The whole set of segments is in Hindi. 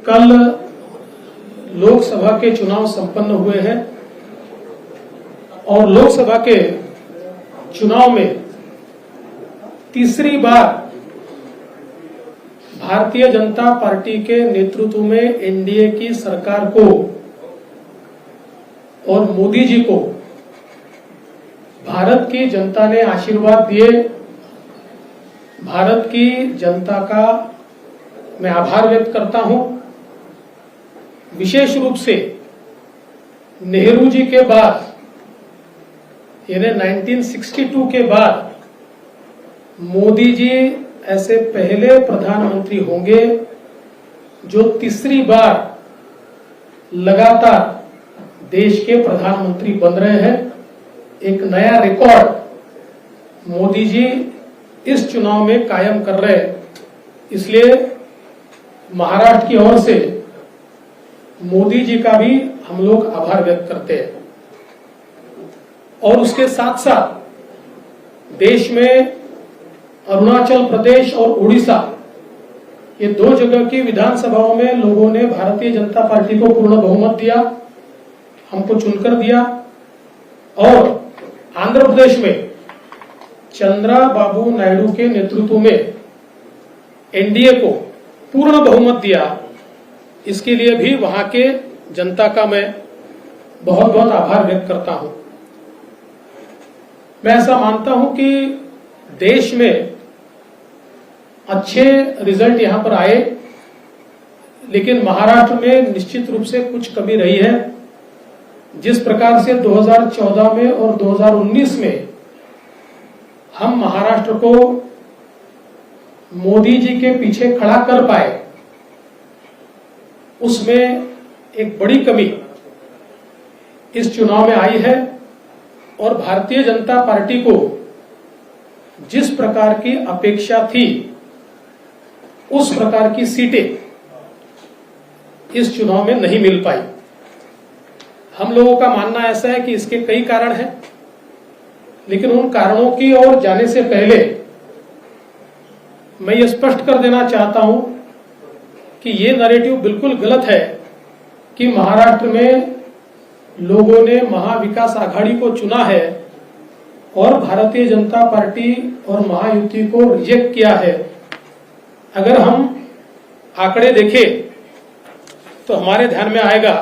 कल लोकसभा के चुनाव संपन्न हुए हैं और लोकसभा के चुनाव में तीसरी बार भारतीय जनता पार्टी के नेतृत्व में एनडीए की सरकार को और मोदी जी को भारत की जनता ने आशीर्वाद दिए। भारत की जनता का मैं आभार व्यक्त करता हूं। विशेष रूप से नेहरू जी के बाद यानी 1962 के बाद मोदी जी ऐसे पहले प्रधानमंत्री होंगे जो तीसरी बार लगातार देश के प्रधानमंत्री बन रहे हैं। एक नया रिकॉर्ड मोदी जी इस चुनाव में कायम कर रहे हैं। इसलिए महाराष्ट्र की ओर से मोदी जी का भी हम लोग आभार व्यक्त करते हैं। और उसके साथ साथ देश में अरुणाचल प्रदेश और उड़ीसा ये दो जगह की विधानसभाओं में लोगों ने भारतीय जनता पार्टी को पूर्ण बहुमत दिया, हमको चुनकर दिया। और आंध्र प्रदेश में चंद्रबाबू नायडू के नेतृत्व में एनडीए को पूर्ण बहुमत दिया। इसके लिए भी वहां के जनता का मैं बहुत बहुत आभार व्यक्त करता हूं। मैं ऐसा मानता हूं कि देश में अच्छे रिजल्ट यहां पर आए, लेकिन महाराष्ट्र में निश्चित रूप से कुछ कमी रही है। जिस प्रकार से 2014 में और 2019 में हम महाराष्ट्र को मोदी जी के पीछे खड़ा कर पाए, उसमें एक बड़ी कमी इस चुनाव में आई है। और भारतीय जनता पार्टी को जिस प्रकार की अपेक्षा थी उस प्रकार की सीटें इस चुनाव में नहीं मिल पाई। हम लोगों का मानना ऐसा है कि इसके कई कारण हैं, लेकिन उन कारणों की ओर जाने से पहले मैं ये स्पष्ट कर देना चाहता हूं कि ये नैरेटिव बिल्कुल गलत है कि महाराष्ट्र में लोगों ने महाविकास आघाड़ी को चुना है और भारतीय जनता पार्टी और महायुति को रिजेक्ट किया है। अगर हम आंकड़े देखें तो हमारे ध्यान में आएगा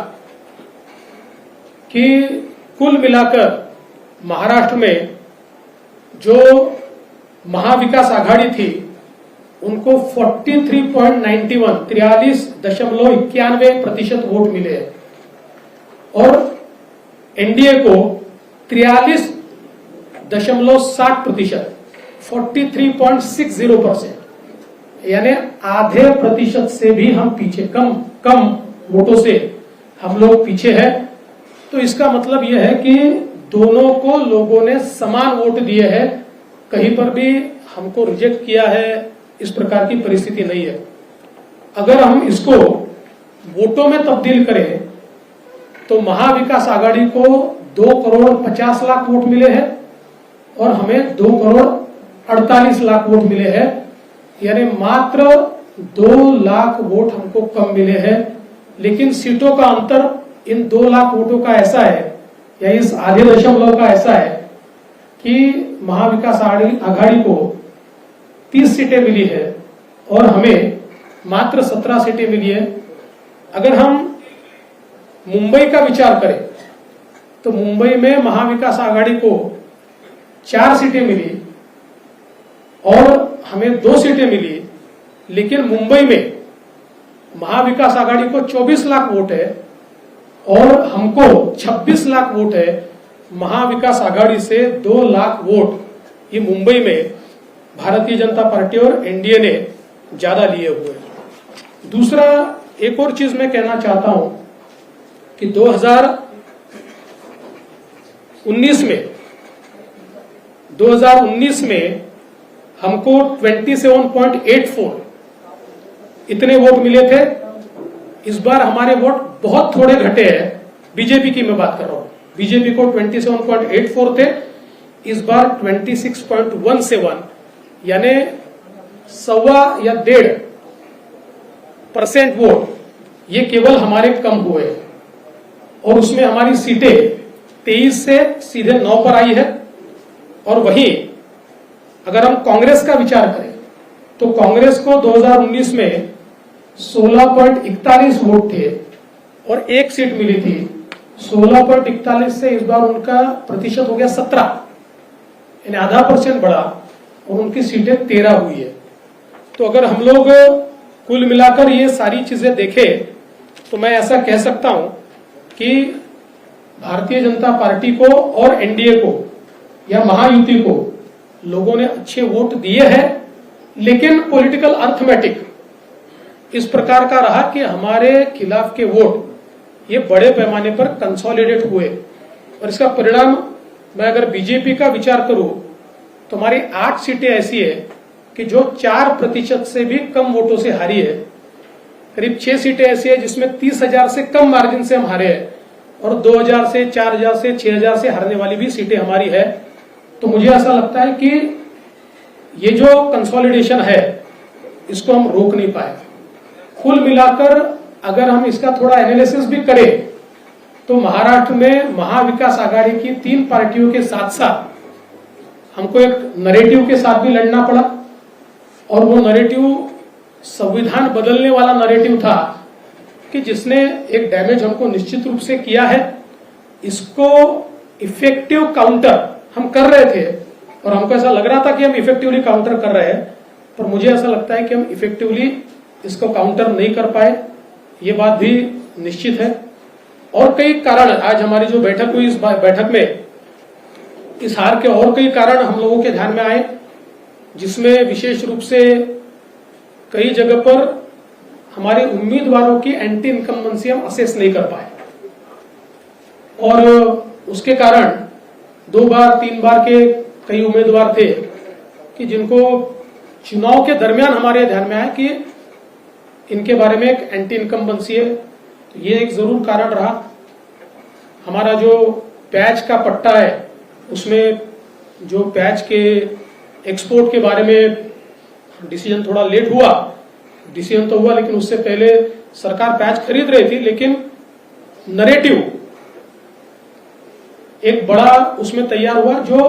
कि कुल मिलाकर महाराष्ट्र में जो महाविकास आघाड़ी थी उनको 43.91 वोट मिले हैं और एनडीए को 43.60% 43.60%, यानी आधे प्रतिशत से भी हम पीछे, कम वोटों से हम लोग पीछे हैं। तो इसका मतलब यह है कि दोनों को लोगों ने समान वोट दिए हैं, कहीं पर भी हमको रिजेक्ट किया है, इस प्रकार की परिस्थिति नहीं है। अगर हम इसको वोटों में तब्दील करें तो महाविकास आघाड़ी को 2,50,00,000 वोट मिले हैं और हमें 2,48,00,000 वोट मिले हैं, यानी मात्र 2 लाख वोट हमको कम मिले हैं। लेकिन सीटों का अंतर इन 2 लाख वोटों का ऐसा है या इस आधे दशमलव का ऐसा है कि महाविकास आघाड़ी को 30 सीटें मिली है और हमें मात्र 17 सीटें मिली है। अगर हम मुंबई का विचार करें तो मुंबई में महाविकास आघाड़ी को 4 सीटें मिली और हमें 2 सीटें मिली, लेकिन मुंबई में महाविकास आघाड़ी को 24 लाख वोट है और हमको 26 लाख वोट है। महाविकास आघाड़ी से 2 लाख वोट ये मुंबई में भारतीय जनता पार्टी और एनडीए ने ज्यादा लिए हुए। दूसरा एक और चीज मैं कहना चाहता हूं कि 2019 में हमको 27.84 इतने वोट मिले थे। इस बार हमारे वोट बहुत थोड़े घटे हैं, बीजेपी की मैं बात कर रहा हूं। बीजेपी को 27.84 थे, इस बार 26.17, यानी 1.25 या 1.5% वोट ये केवल हमारे कम हुए और उसमें हमारी सीटें 23 से सीधे 9 पर आई है। और वहीं अगर हम कांग्रेस का विचार करें तो कांग्रेस को 2019 में 16.41 वोट थे और एक सीट मिली थी। 16.41 से इस बार उनका प्रतिशत हो गया 17, यानी आधा % बढ़ा और उनकी सीटें 13 हुई है। तो अगर हम लोग कुल मिलाकर ये सारी चीजें देखें तो मैं ऐसा कह सकता हूं कि भारतीय जनता पार्टी को और एनडीए को या महायुति को लोगों ने अच्छे वोट दिए हैं, लेकिन पॉलिटिकल अर्थमेटिक इस प्रकार का रहा कि हमारे खिलाफ के वोट ये बड़े पैमाने पर कंसोलिडेट हुए। और इसका परिणाम मैं अगर बीजेपी का विचार करूं तो हमारी 8 सीटें ऐसी है कि जो 4% से भी कम वोटों से हारी है। करीब 6 सीटें ऐसी है जिसमें 30,000 से कम मार्जिन से हम हारे हैं और 2,000 से 4,000 से 6,000 से हारने वाली भी सीटें हमारी है। तो मुझे ऐसा लगता है कि ये जो कंसोलिडेशन है इसको हम रोक नहीं पाए। कुल मिलाकर अगर हम इसका थोड़ा एनालिसिस भी करें तो महाराष्ट्र में महाविकास आघाड़ी की 3 पार्टियों के साथ साथ हमको एक नरेटिव के साथ भी लड़ना पड़ा और वो नरेटिव संविधान बदलने वाला नरेटिव था कि जिसने एक डैमेज हमको निश्चित रूप से किया है। इसको इफेक्टिव काउंटर हम कर रहे थे और हमको ऐसा लग रहा था कि हम इफेक्टिवली काउंटर कर रहे हैं, पर मुझे ऐसा लगता है कि हम इफेक्टिवली इसको काउंटर नहीं कर पाए, ये बात भी निश्चित है। और कई कारण आज हमारी जो बैठक हुई, इस बैठक में इस हार के और कई कारण हम लोगों के ध्यान में आए, जिसमें विशेष रूप से कई जगह पर हमारे उम्मीदवारों की एंटी इनकम्बेंसी हम असेस नहीं कर पाए और उसके कारण 2 बार 3 बार के कई उम्मीदवार थे कि जिनको चुनाव के दरमियान हमारे ध्यान में आया कि इनके बारे में एक एंटी इनकम्बेंसी है। तो ये एक जरूर कारण रहा। हमारा जो पैच का पट्टा है उसमें जो पैच के एक्सपोर्ट के बारे में डिसीजन थोड़ा लेट हुआ, डिसीजन तो हुआ लेकिन उससे पहले सरकार पैच खरीद रही थी, लेकिन नरेटिव एक बड़ा उसमें तैयार हुआ जो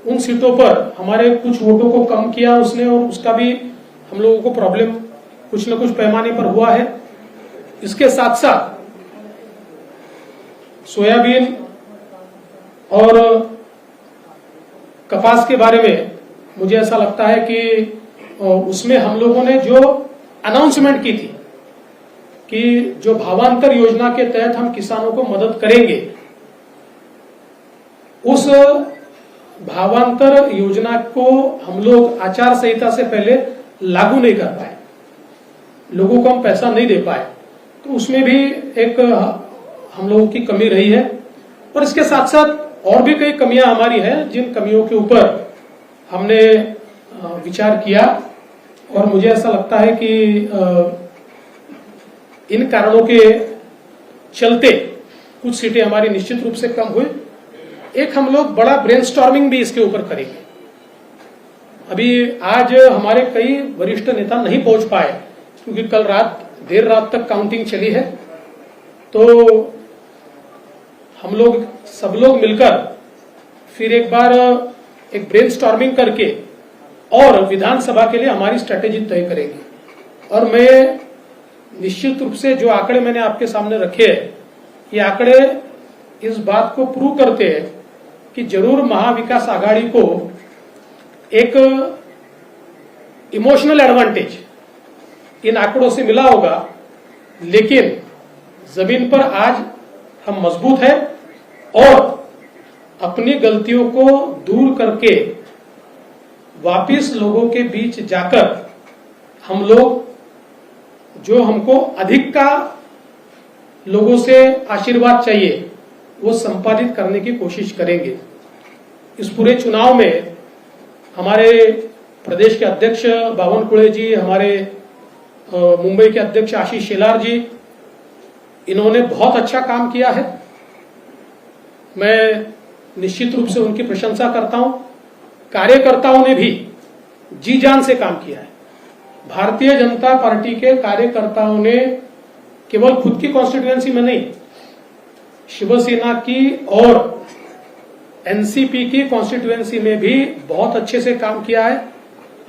उन सीटों पर हमारे कुछ वोटों को कम किया उसने और उसका भी हम लोगों को प्रॉब्लम कुछ न कुछ पैमाने पर हुआ है। इसके साथ साथ सोयाबीन और कपास के बारे में मुझे ऐसा लगता है कि उसमें हम लोगों ने जो अनाउंसमेंट की थी कि जो भावांतर योजना के तहत हम किसानों को मदद करेंगे, उस भावांतर योजना को हम लोग आचार संहिता से पहले लागू नहीं कर पाए, लोगों को हम पैसा नहीं दे पाए। तो उसमें भी एक हम लोगों की कमी रही है। और इसके साथ साथ और भी कई कमियां हमारी हैं, जिन कमियों के ऊपर हमने विचार किया और मुझे ऐसा लगता है कि इन कारणों के चलते कुछ सीटें हमारी निश्चित रूप से कम हुई। एक हम लोग बड़ा ब्रेनस्टॉर्मिंग भी इसके ऊपर करेंगे। अभी आज हमारे कई वरिष्ठ नेता नहीं पहुंच पाए क्योंकि कल देर रात तक काउंटिंग चली है। तो हम लोग सब लोग मिलकर फिर एक बार एक ब्रेनस्टॉर्मिंग करके और विधानसभा के लिए हमारी स्ट्रेटेजी तय करेंगे। और मैं निश्चित रूप से जो आंकड़े मैंने आपके सामने रखे हैं, ये आंकड़े इस बात को प्रूव करते हैं कि जरूर महाविकास आघाड़ी को एक इमोशनल एडवांटेज इन आंकड़ों से मिला होगा, लेकिन जमीन पर आज हम मजबूत हैं और अपनी गलतियों को दूर करके वापिस लोगों के बीच जाकर हम लोग जो हमको अधिक का लोगों से आशीर्वाद चाहिए वो संपादित करने की कोशिश करेंगे। इस पूरे चुनाव में हमारे प्रदेश के अध्यक्ष बावनकुळे जी, हमारे मुंबई के अध्यक्ष आशीष शेलार जी, इन्होंने बहुत अच्छा काम किया है। मैं निश्चित रूप से उनकी प्रशंसा करता हूं। कार्यकर्ताओं ने भी जी जान से काम किया है। भारतीय जनता पार्टी के कार्यकर्ताओं ने केवल खुद की कॉन्स्टिट्यूएंसी में नहीं, शिवसेना की और एनसीपी की कॉन्स्टिट्यूएंसी में भी बहुत अच्छे से काम किया है।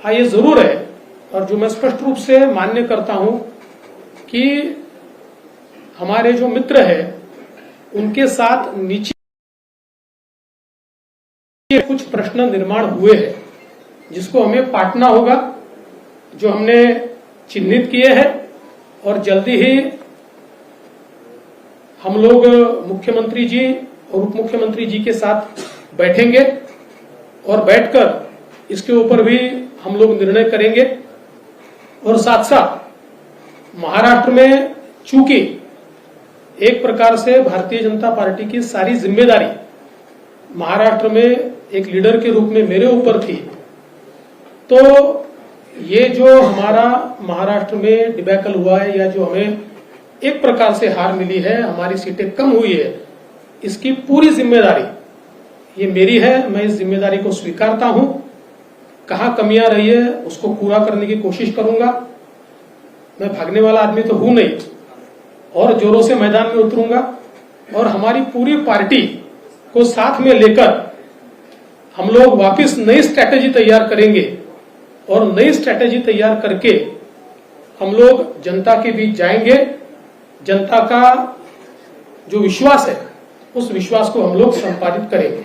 हाँ, ये जरूर है, और जो मैं स्पष्ट रूप से मान्य करता हूं कि हमारे जो मित्र हैं उनके साथ नीचे कुछ प्रश्न निर्माण हुए हैं जिसको हमें पाटना होगा, जो हमने चिन्हित किए हैं, और जल्दी ही हम लोग मुख्यमंत्री जी और उप मुख्यमंत्री जी के साथ बैठेंगे और बैठकर इसके ऊपर भी हम लोग निर्णय करेंगे। और साथ साथ महाराष्ट्र में चूंकि एक प्रकार से भारतीय जनता पार्टी की सारी जिम्मेदारी महाराष्ट्र में एक लीडर के रूप में मेरे ऊपर थी, तो ये जो हमारा महाराष्ट्र में डिबैकल हुआ है या जो हमें एक प्रकार से हार मिली है, हमारी सीटें कम हुई है, इसकी पूरी जिम्मेदारी ये मेरी है। मैं इस जिम्मेदारी को स्वीकारता हूं। कहां कमियां रही है उसको पूरा करने की कोशिश करूंगा। मैं भागने वाला आदमी तो हूं नहीं, और जोरों से मैदान में उतरूंगा और हमारी पूरी पार्टी को साथ में लेकर हम लोग वापस नई स्ट्रैटेजी तैयार करेंगे, और नई स्ट्रैटेजी तैयार करके हम लोग जनता के बीच जाएंगे। जनता का जो विश्वास है उस विश्वास को हम लोग संपादित करेंगे।